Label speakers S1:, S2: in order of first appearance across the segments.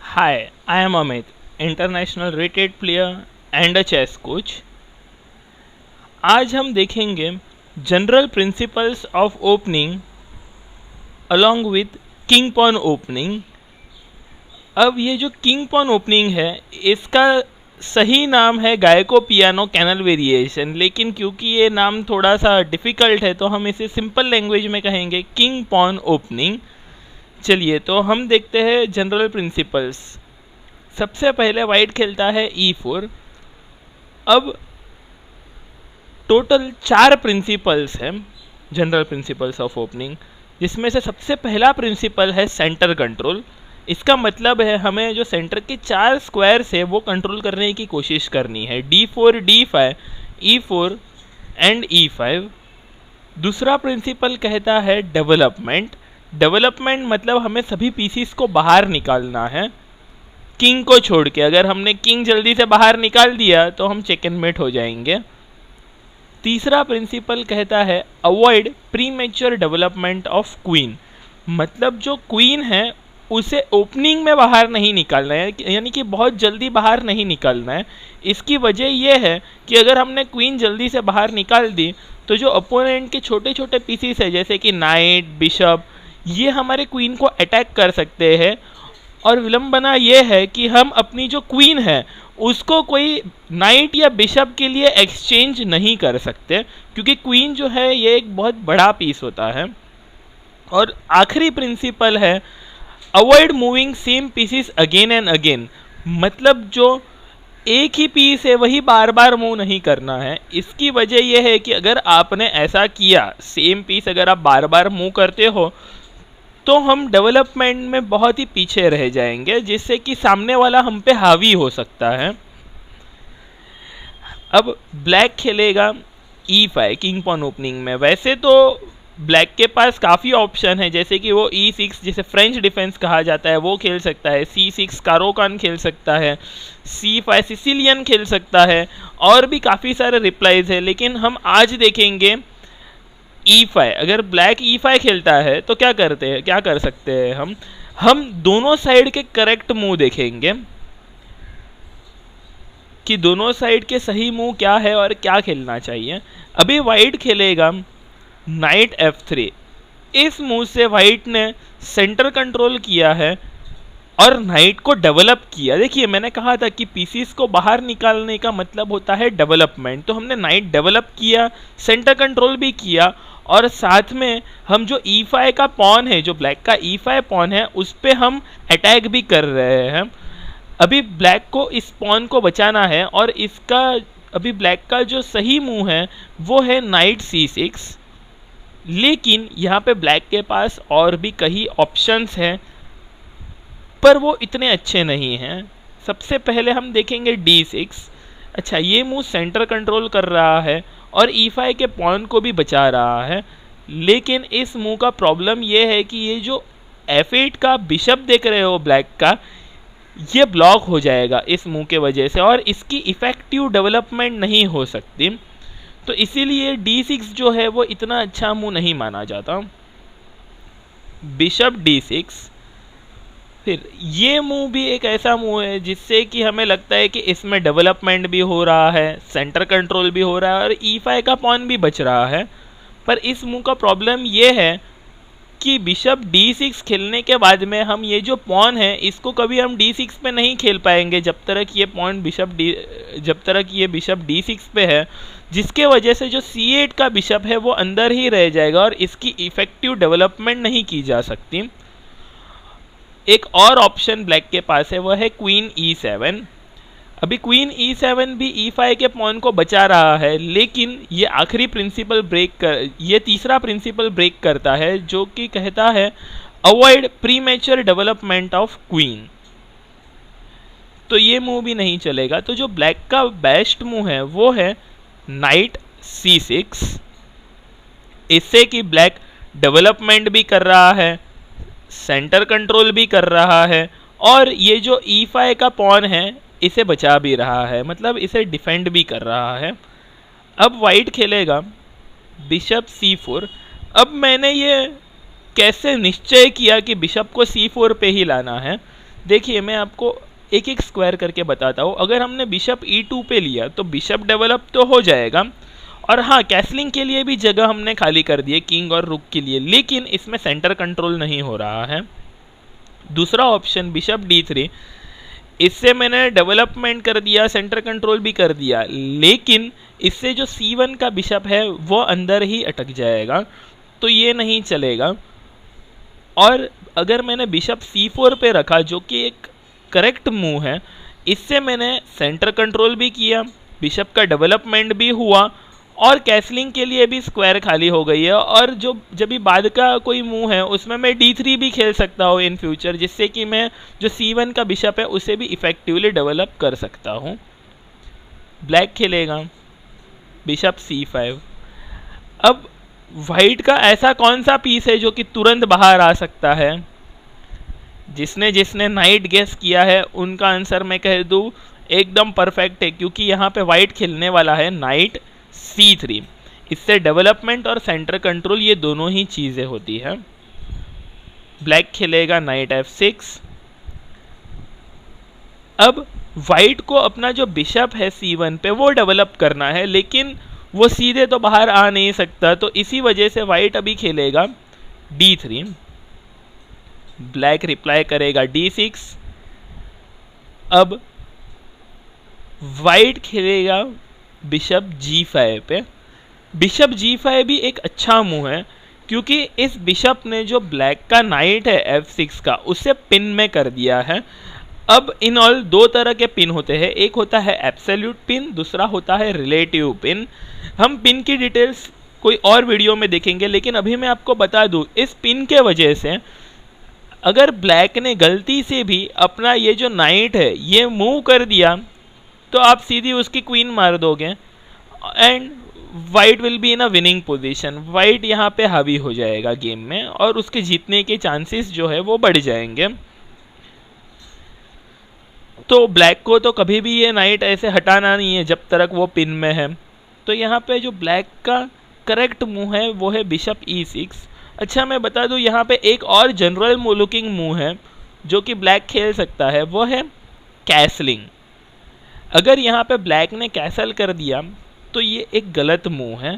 S1: Hi, I am Amit, international rated player and a chess coach. आज हम देखेंगे general principles of opening along with king pawn opening. अब ये जो king pawn opening है इसका सही नाम है गायको पियानो कैनल वेरिएशन, लेकिन क्योंकि ये नाम थोड़ा सा डिफ़िकल्ट है तो हम इसे सिंपल लैंग्वेज में कहेंगे किंग पॉन ओपनिंग। चलिए तो हम देखते हैं जनरल प्रिंसिपल्स। सबसे पहले वाइट खेलता है E4। अब टोटल 4 प्रिंसिपल्स हैं जनरल प्रिंसिपल्स ऑफ ओपनिंग, जिसमें से सबसे पहला प्रिंसिपल है सेंटर कंट्रोल। इसका मतलब है हमें जो सेंटर के 4 स्क्वायर्स है वो कंट्रोल करने की कोशिश करनी है, D4, D5, E4 and E5। दूसरा प्रिंसिपल कहता है डेवलपमेंट। डेवलपमेंट मतलब हमें सभी पीसीस को बाहर निकालना है किंग को छोड़ के। अगर हमने किंग जल्दी से बाहर निकाल दिया तो हम चेक एंड मेट हो जाएंगे। तीसरा प्रिंसिपल कहता है avoid premature development of queen. मतलब जो क्वीन है उसे ओपनिंग में बाहर नहीं निकालना है, यानी कि बहुत जल्दी बाहर नहीं निकालना है। इसकी वजह यह है कि अगर हमने क्वीन जल्दी से बाहर निकाल दी तो जो अपोनेंट के छोटे छोटे पीसीस है जैसे कि नाइट, बिशप, ये हमारे क्वीन को अटैक कर सकते हैं। और विलंबना ये है कि हम अपनी जो क्वीन है उसको कोई नाइट या बिशप के लिए एक्सचेंज नहीं कर सकते, क्योंकि क्वीन जो है ये एक बहुत बड़ा पीस होता है। और आखिरी प्रिंसिपल है avoid moving same pieces again and again. मतलब जो एक ही पीस है वही बार बार मूव नहीं करना है। इसकी वजह यह है कि अगर आपने ऐसा किया, सेम पीस अगर आप बार बार मूव करते हो तो हम डेवलपमेंट में बहुत ही पीछे रह जाएंगे, जिससे कि सामने वाला हम पे हावी हो सकता है। अब ब्लैक खेलेगा E5 किंग पॉन ओपनिंग में। वैसे तो ब्लैक के पास काफ़ी ऑप्शन है, जैसे कि वो E6 जिसे फ्रेंच डिफेंस कहा जाता है वो खेल सकता है, C6 कारोकान खेल सकता है, C5 सिसिलियन खेल सकता है, और भी काफ़ी सारे रिप्लाईज है। लेकिन हम आज देखेंगे E5। अगर ब्लैक E5 खेलता है तो क्या कर सकते हैं हम दोनों साइड के करेक्ट मूव देखेंगे कि दोनों साइड के सही मूव क्या है और क्या खेलना चाहिए। अभी वाइट खेलेगा नाइट F3। इस मूव से वाइट ने सेंटर कंट्रोल किया है और नाइट को डेवलप किया। देखिए मैंने कहा था कि पीसीस को बाहर निकालने का मतलब होता है डेवलपमेंट, तो हमने नाइट डेवलप किया, सेंटर कंट्रोल भी किया, और साथ में हम जो E5 का पॉन है, जो ब्लैक का E5 पॉन है, उस पर हम अटैक भी कर रहे हैं। अभी ब्लैक को इस पॉन को बचाना है और इसका अभी ब्लैक का जो सही मूव है वो है नाइट C6। लेकिन यहाँ पे ब्लैक के पास और भी कई ऑप्शंस हैं पर वो इतने अच्छे नहीं हैं। सबसे पहले हम देखेंगे D6। अच्छा, ये मूव सेंटर कंट्रोल कर रहा है और E5 के पॉन को भी बचा रहा है, लेकिन इस मूव का प्रॉब्लम ये है कि ये जो F8 का बिशप देख रहे हो ब्लैक का, ये ब्लॉक हो जाएगा इस मूव के वजह से और इसकी इफेक्टिव डेवलपमेंट नहीं हो सकती। तो इसीलिए D6 जो है वो इतना अच्छा मूव नहीं माना जाता। Bishop D6। फिर ये मूव भी एक ऐसा मूव है जिससे कि हमें लगता है कि इसमें डेवलपमेंट भी हो रहा है, सेंटर कंट्रोल भी हो रहा है और E5 का पॉन भी बच रहा है। पर इस मूव का प्रॉब्लम ये है कि बिशप D6 खेलने के बाद में हम ये जो पॉन है इसको कभी हम D6 पे नहीं खेल पाएंगे जब तक ये बिशप D6 पे है, जिसके वजह से जो C8 का बिशप है वो अंदर ही रह जाएगा और इसकी इफेक्टिव डेवलपमेंट नहीं की जा सकती। एक और ऑप्शन ब्लैक के पास है, वह है क्वीन E7। अभी क्वीन E7 भी E5 के पॉन को बचा रहा है, लेकिन ये तीसरा प्रिंसिपल ब्रेक करता है जो कि कहता है avoid premature development of queen. तो ये मूव भी नहीं चलेगा। तो जो ब्लैक का बेस्ट मूव है वो है नाइट C6। इससे कि ब्लैक डेवलपमेंट भी कर रहा है, सेंटर कंट्रोल भी कर रहा है और ये जो E5 का पॉन है इसे बचा भी रहा है, मतलब इसे डिफेंड भी कर रहा है। अब वाइट खेलेगा बिशप C4। अब मैंने ये कैसे निश्चय किया कि बिशप को C4 पे ही लाना है। देखिए मैं आपको एक एक स्क्वायर करके बताता हूँ। अगर हमने बिशप E2 पे लिया तो बिशप डेवलप तो हो जाएगा, और हाँ कैसलिंग के लिए भी जगह हमने खाली कर दी है किंग और रुक के लिए, लेकिन इसमें सेंटर कंट्रोल नहीं हो रहा है। दूसरा ऑप्शन बिशप D3, इससे मैंने डेवलपमेंट कर दिया, सेंटर कंट्रोल भी कर दिया, लेकिन इससे जो C1 का बिशप है वो अंदर ही अटक जाएगा, तो ये नहीं चलेगा। और अगर मैंने बिशप C4 पे रखा जो कि एक करेक्ट मूव है, इससे मैंने सेंटर कंट्रोल भी किया, बिशप का डेवलपमेंट भी हुआ, और कैसलिंग के लिए भी स्क्वायर खाली हो गई है। और जो जब भी बाद का कोई मूव है उसमें मैं D3 भी खेल सकता हूँ इन फ्यूचर, जिससे कि मैं जो C1 का बिशप है उसे भी इफेक्टिवली डेवलप कर सकता हूँ। ब्लैक खेलेगा बिशप C5। अब वाइट का ऐसा कौन सा पीस है जो कि तुरंत बाहर आ सकता है? जिसने जिसने नाइट गेस किया है उनका आंसर मैं कह दूँ एकदम परफेक्ट है, क्योंकि यहाँ पे वाइट खेलने वाला है नाइट C3। इससे डेवलपमेंट और सेंटर कंट्रोल ये दोनों ही चीज़ें होती हैं। ब्लैक खेलेगा नाइट F6। अब वाइट को अपना जो बिशप है C1 पे वो डेवलप करना है, लेकिन वो सीधे तो बाहर आ नहीं सकता, तो इसी वजह से वाइट अभी खेलेगा D3। ब्लैक रिप्लाई करेगा D6। अब वाइट खेलेगा बिशप G5 पे। बिशप G5 भी एक अच्छा मूव है, क्योंकि इस बिशप ने जो ब्लैक का नाइट है F6 का उसे पिन में कर दिया है। अब इन ऑल दो तरह के पिन होते हैं, एक होता है एब्सोल्यूट पिन, दूसरा होता है रिलेटिव पिन। हम पिन की डिटेल्स कोई और वीडियो में देखेंगे, लेकिन अभी मैं आपको बता दूं इस पिन के वजह से अगर ब्लैक ने गलती से भी अपना ये जो नाइट है ये मूव कर दिया तो आप सीधी उसकी क्वीन मार दोगे and white will be in a winning position. White यहाँ पे हावी हो जाएगा गेम में और उसके जीतने के चांसेस जो है वो बढ़ जाएंगे। तो ब्लैक को तो कभी भी ये नाइट ऐसे हटाना नहीं है जब तक वो पिन में है। तो यहाँ पे जो ब्लैक का करेक्ट मूव है वो है बिशप E6। अच्छा मैं बता दूँ यहाँ पे एक और जनरल लुकिंग मूव है जो कि ब्लैक खेल सकता है, वो है कैसलिंग। अगर यहाँ पे ब्लैक ने कैसल कर दिया तो ये एक गलत मूव है,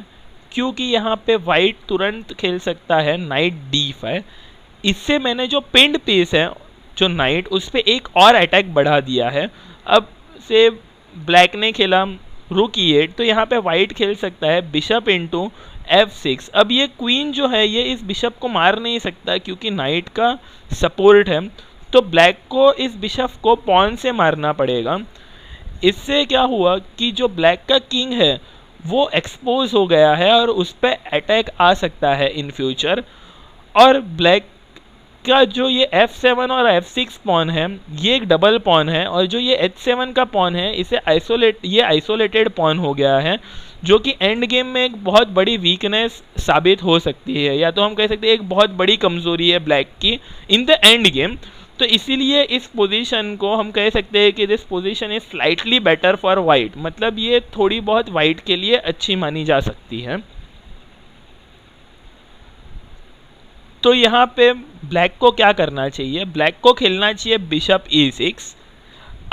S1: क्योंकि यहाँ पे वाइट तुरंत खेल सकता है नाइट D5। इससे मैंने जो पिंड पीस है जो नाइट उस पर एक और अटैक बढ़ा दिया है। अब से ब्लैक ने खेला रुक E8, तो यहाँ पे वाइट खेल सकता है बिशप इंटू F6। अब ये क्वीन जो है ये इस बिशप को मार नहीं सकता क्योंकि नाइट का सपोर्ट है, तो ब्लैक को इस बिशप को पॉन से मारना पड़ेगा। इससे क्या हुआ कि जो ब्लैक का किंग है वो एक्सपोज हो गया है और उस पर अटैक आ सकता है इन फ्यूचर। और ब्लैक का जो ये F7 और F6 पॉन है ये एक डबल पॉन है, और जो ये H7 का पॉन है इसे आइसोलेटेड पॉन हो गया है, जो कि एंड गेम में एक बहुत बड़ी वीकनेस साबित हो सकती है, या तो हम कह सकते हैं एक बहुत बड़ी कमज़ोरी है ब्लैक की इन द एंड गेम। तो इसीलिए इस पोजीशन को हम कह सकते हैं कि this position is slightly better for white, मतलब ये थोड़ी बहुत वाइट के लिए अच्छी मानी जा सकती है। तो यहाँ पे ब्लैक को क्या करना चाहिए? ब्लैक को खेलना चाहिए बिशप E6।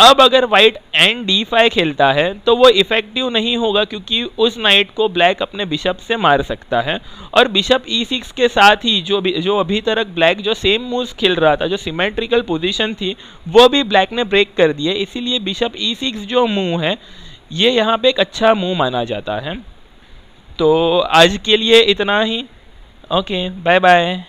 S1: अब अगर वाइट एंड D5 खेलता है तो वो इफेक्टिव नहीं होगा, क्योंकि उस नाइट को ब्लैक अपने बिशप से मार सकता है। और बिशप E6 के साथ ही जो अभी तक ब्लैक जो सेम मूव्स खेल रहा था, जो सिमेट्रिकल पोजीशन थी, वो भी ब्लैक ने ब्रेक कर दी है। इसीलिए बिशप E6 जो मूव है ये यहाँ पे एक अच्छा मूव माना जाता है। तो आज के लिए इतना ही। Okay, bye bye.